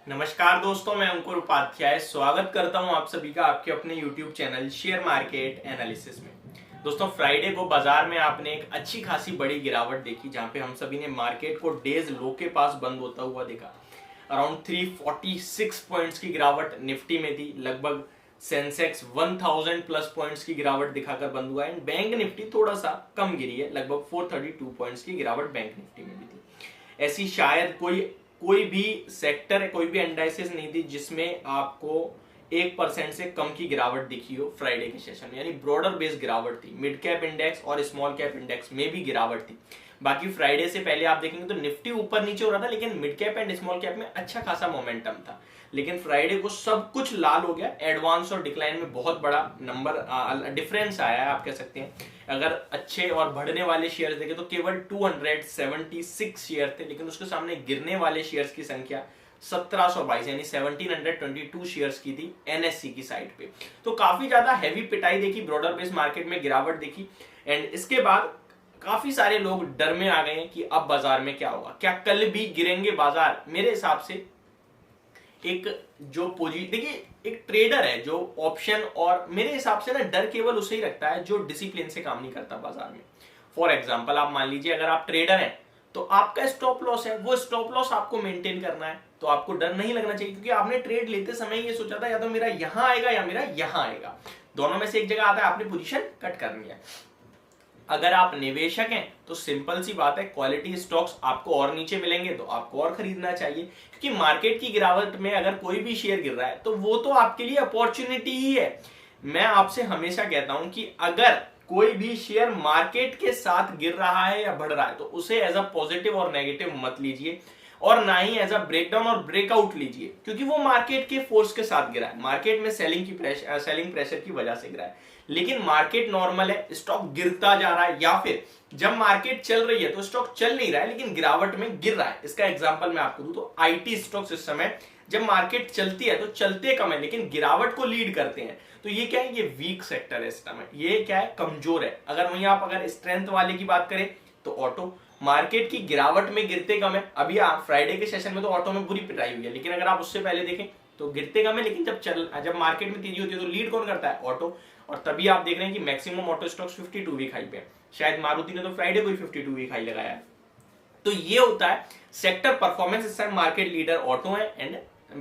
नमस्कार दोस्तों, मैं अंकुर उपाध्याय स्वागत करता हूं आप सभी का आपके अपने YouTube channel share market analysis में। दोस्तों, फ्राइडे को बाजार में आपने एक अच्छी खासी बड़ी गिरावट देखी, जहां पे हम सभी ने मार्केट को डेज लो के पास बंद होता हुआ देखा। अराउंड 346 पॉइंट्स की गिरावट निफ्टी में थी। लगभग सेंसेक्स 1000 प्लस पॉइंट्स की गिरावट दिखाकर बंद हुआ है। बैंक निफ्टी थोड़ा सा कम गिरी है, लगभग 432 पॉइंट्स की गिरावट बैंक निफ्टी में भी थी। ऐसी शायद कोई भी सेक्टर है, कोई भी एंडाइसिस नहीं थी जिसमें आपको 1% से कम की गिरावट दिखी हो फ्राइडे के सेशन में, यानी ब्रॉडर बेस्ड गिरावट थी। मिड कैप इंडेक्स और स्मॉल कैप इंडेक्स में भी गिरावट थी। बाकी फ्राइडे से पहले आप देखेंगे तो निफ्टी ऊपर नीचे हो रहा था, लेकिन mid cap and small cap में अच्छा खासा मोमेंटम था। लेकिन फ्राइडे को सब कुछ लाल हो गया। एडवांस और डिक्लाइन में बहुत बड़ा नंबर डिफरेंस आया है, आप कह सकते हैं। अगर अच्छे और बढ़ने वाले शेयर्स देखें तो केवल 276 शेयर थे, लेकिन उसके सामने गिरने वाले शेयर्स की संख्या 1722 यानी 1722 शेयर्स की थी एनएससी की साइड पे। तो काफी ज्यादा हैवी पिटाई देखी, ब्रॉडर बेस मार्केट में गिरावट देखी। एंड इसके बाद काफी सारे लोग डर में आ गए हैं कि अब बाजार में क्या होगा, क्या कल भी गिरेंगे बाजार। मेरे हिसाब से एक जो देखिए, एक ट्रेडर है जो ऑप्शन, और मेरे हिसाब से ना डर केवल उसे ही रखता है जो डिसिप्लिन से काम नहीं करता बाजार में। फॉर एग्जांपल, आप मान लीजिए अगर आप ट्रेडर हैं तो आपका स्टॉप लॉस है, वो स्टॉप लॉस आपको मेंटेन करना है, तो आपको डर नहीं लगना चाहिए, क्योंकि आपने ट्रेड लेते समय ये सोचा था या तो मेरा यहां आएगा या मेरा यहां आएगा, दोनों में से एक जगह आता है, आपने पोजीशन कट करनी है। अगर आप निवेशक हैं तो सिंपल सी बात है, क्वालिटी स्टॉक्स आपको और नीचे मिलेंगे तो आपको और खरीदना चाहिए, क्योंकि मार्केट की गिरावट में अगर कोई भी शेयर गिर रहा है तो वो तो आपके लिए अपॉर्चुनिटी ही है। मैं आपसे हमेशा कहता हूं कि अगर कोई भी शेयर मार्केट के साथ गिर रहा है या बढ़ रहा है तो उसे एज अ पॉजिटिव और नेगेटिव मत लीजिए, और ना ही एज अ ब्रेकडाउन और ब्रेकआउट लीजिए, क्योंकि वो मार्केट के फोर्स के साथ गिरा है, मार्केट में सेलिंग प्रेशर की वजह से गिरा है। लेकिन मार्केट नॉर्मल है, स्टॉक गिरता जा रहा है, या फिर जब मार्केट चल रही है तो स्टॉक चल नहीं रहा है लेकिन गिरावट में गिर रहा है। इसका एग्जांपल मैं आपको दूं तो आईटी स्टॉक्स इस समय जब मार्केट चलती है तो चलते कम है लेकिन गिरावट को लीड करते हैं, तो ये क्या है, ये वीक सेक्टर है इस समय, ये क्या है, कमजोर है। अगर वहीं आप अगर स्ट्रेंथ वाले की बात करें तो ऑटो मार्केट की गिरावट में गिरते कम है। अभी आप फ्राइडे के सेशन में तो ऑटो में बुरी पिटाई हुई है, लेकिन अगर आप उससे पहले देखें तो गिरते कम है, लेकिन जब मार्केट में तेजी होती है तो लीड कौन करता है, ऑटो। और तभी आप देख रहे हैं कि maximum auto stocks 52 week high पे है। शायद मारुति ने तो फ्राइडे को ही 52 वीक हाई लगाया है। तो ये होता है सेक्टर परफॉर्मेंस। इस टाइम मार्केट लीडर ऑटो है एंड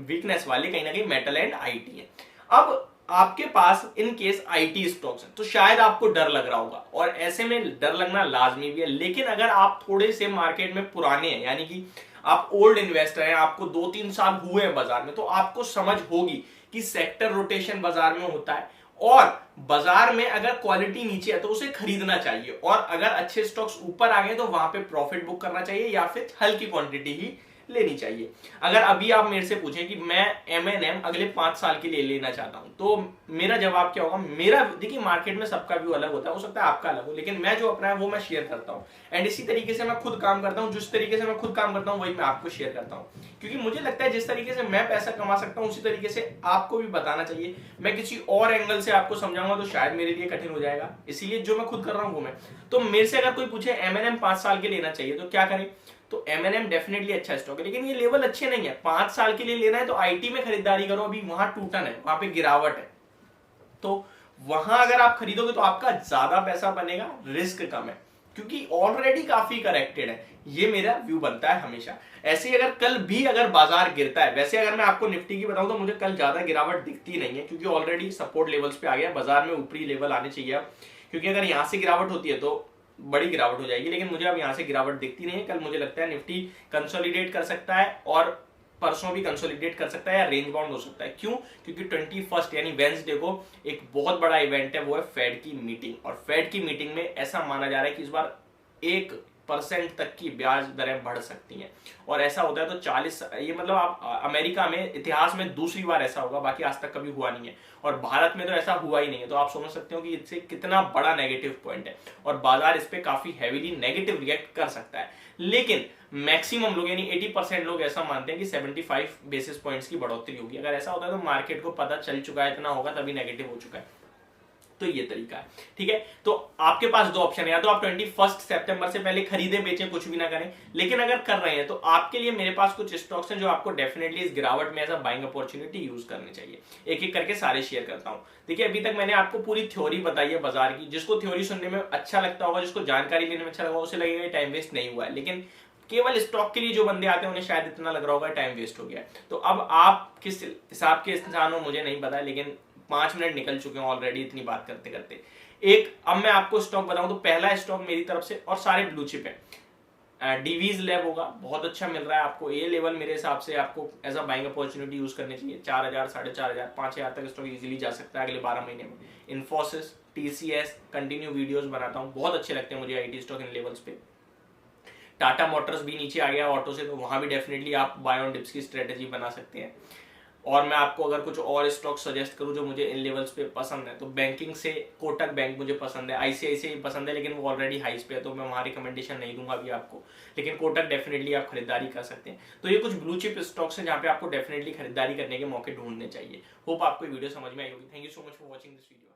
वीकनेस वाले कहीं ना कहीं मेटल एंड आईटी है। अब आपके पास इन केस आईटी स्टॉक्स हैं तो शायद आपको डर लग रहा होगा, और ऐसे में डर लगना लाजमी भी है। लेकिन अगर आप थोड़े से मार्केट में पुराने हैं, यानी कि आप ओल्ड इन्वेस्टर हैं, आपको 2-3 साल हुए हैं बाजार में, तो आपको समझ होगी कि सेक्टर रोटेशन बाजार में होता है, और बाजार में अगर क्वालिटी नीचे है तो उसे खरीदना चाहिए, और अगर अच्छे स्टॉक्स ऊपर आ गए तो वहां पे प्रॉफिट बुक करना चाहिए या फिर हल्की क्वांटिटी ही लेनी चाहिए। अगर अभी आप मेरे से पूछें कि मैं एमएनएम अगले 5 साल के लिए लेना चाहता हूं तो मेरा जवाब क्या होगा। मेरा, देखिए, मार्केट में सबका व्यू अलग होता है, हो सकता है आपका अलग हो, लेकिन मैं जो अपना है वो मैं शेयर करता हूं। एंड इसी तरीके से मैं खुद काम करता हूं, जिस तरीके से मैं खुद काम करता हूं वही मैं आपको शेयर करता हूं, क्योंकि मुझे लगता है जिस तरीके से मैं पैसा कमा सकता हूं उसी तरीके से आपको भी बताना चाहिए। मैं किसी और एंगल से आपको समझाऊंगा तो शायद मेरे लिए कठिन हो जाएगा, इसीलिए जो मैं खुद कर रहा हूं वो मैं। तो मेरे से अगर कोई पूछे एमएनएम 5 साल के लेना चाहिए तो क्या करें, तो एमएनएम डेफिनेटली अच्छा स्टॉक है, लेकिन ये लेवल अच्छे नहीं है। 5 साल के लिए लेना है तो आईटी में खरीदारी करो, अभी वहां टूटन है, वहां पे गिरावट है, तो वहां अगर आप खरीदोगे तो आपका ज्यादा पैसा बनेगा, रिस्क कम है, क्योंकि ऑलरेडी काफी करेक्टेड है। ये मेरा व्यू बनता है हमेशा। ऐसे ही अगर कल भी अगर बाजार गिरता है, वैसे अगर मैं आपको निफ्टी की बताऊं तो मुझे कल ज्यादा गिरावट दिखती नहीं है, क्योंकि ऑलरेडी सपोर्ट लेवल्स पे आ गया, बाजार में ऊपरी लेवल आने चाहिए, क्योंकि अगर यहां से गिरावट होती है तो बड़ी गिरावट हो जाएगी, लेकिन मुझे अब यहां से गिरावट दिखती नहीं है। कल मुझे लगता है निफ्टी कंसोलिडेट कर सकता है, और परसों भी कंसोलिडेट कर सकता है या रेंज बाउंड हो सकता है। क्यों? क्योंकि 21 यानी वेंसडे को एक बहुत बड़ा इवेंट है, वो है फेड की मीटिंग, और फेड की मीटिंग में ऐसा माना जा रहा है कि इस बार 1% तक की ब्याज दरें बढ़ सकती हैं, और ऐसा होता है तो 40, ये मतलब आप अमेरिका में इतिहास में दूसरी बार ऐसा होगा, बाकी आज तक कभी हुआ नहीं है, और भारत में तो ऐसा हुआ ही नहीं है। तो आप समझ सकते हो कि इससे कितना बड़ा नेगेटिव पॉइंट है, और बाजार इस पे काफी हैवीली नेगेटिव रिएक्ट कर सकता है। लेकिन मैक्सिमम लोग, यानी 80% लोग ऐसा मानते हैं कि 75 बेसिस पॉइंट्स की बढ़ोतरी होगी। अगर ऐसा होता है तो मार्केट को पता चल चुका है, इतना होगा तभी नेगेटिव हो चुका है। तो ये तरीका है, ठीक है। तो आपके पास दो ऑप्शन है, या तो आप 21 सितंबर से पहले खरीदे बेचें, कुछ भी ना करें, लेकिन अगर कर रहे हैं तो आपके लिए मेरे पास कुछ स्टॉक्स हैं जो आपको डेफिनेटली इस गिरावट में as a buying opportunity use करनी चाहिए। एक एक करके सारे शेयर करता हूं। देखिए अभी तक मैंने आपको पूरी थ्योरी बताई है बाजार की, जिसको थ्योरी सुनने में अच्छा लगता होगा, जिसको जानकारी लेने में अच्छा लगा, उसे लगेगा टाइम वेस्ट नहीं हुआ है, लेकिन केवल स्टॉक के लिए जो बंदे आते हैं उन्हें शायद इतना लग रहा होगा टाइम वेस्ट हो गया। तो अब आप किस हिसाब के इंसान हो मुझे नहीं पता है, लेकिन 5 मिनट निकल चुके हैं ऑलरेडी इतनी बात करते करते। एक अब मैं आपको स्टॉक बताऊं तो पहला स्टॉक मेरी तरफ से, और सारे ब्लू चिप है, डीवीज लैब होगा, बहुत अच्छा मिल रहा है आपको। ये लेवल मेरे हिसाब से आपको as a buying opportunity use करनी चाहिए। 4000, 4500, 5000 तक स्टॉक इजीली जा सकता है अगले 12 महीने में। इन्फोसिस, टीसीएस, कंटिन्यू वीडियोस बनाता हूं, बहुत अच्छे लगते हैं मुझे आईटी स्टॉक इन लेवल्स पे। टाटा मोटर्स भी नीचे आ गया ऑटो से, तो वहां भी डेफिनेटली आप बाय ऑन डिप्स की स्ट्रेटेजी बना सकते हैं। और मैं आपको अगर कुछ और स्टॉक सजेस्ट करूं जो मुझे इन लेवल्स पे पसंद है, तो बैंकिंग से कोटक बैंक मुझे पसंद है, आईसीआईसीआई पसंद है, लेकिन वो ऑलरेडी हाइस पे है तो मैं वहां रिकमेंडेशन नहीं दूंगा अभी आपको, लेकिन कोटक डेफिनेटली आप खरीदारी कर सकते हैं। तो ये कुछ ब्लू चिप स्टॉक्स हैं जहां पे आपको डेफिनेटली खरीदारी करने के मौके ढूंढने चाहिए। होप आपको वीडियो समझ में आई होगी। Thank you so much for watching this video.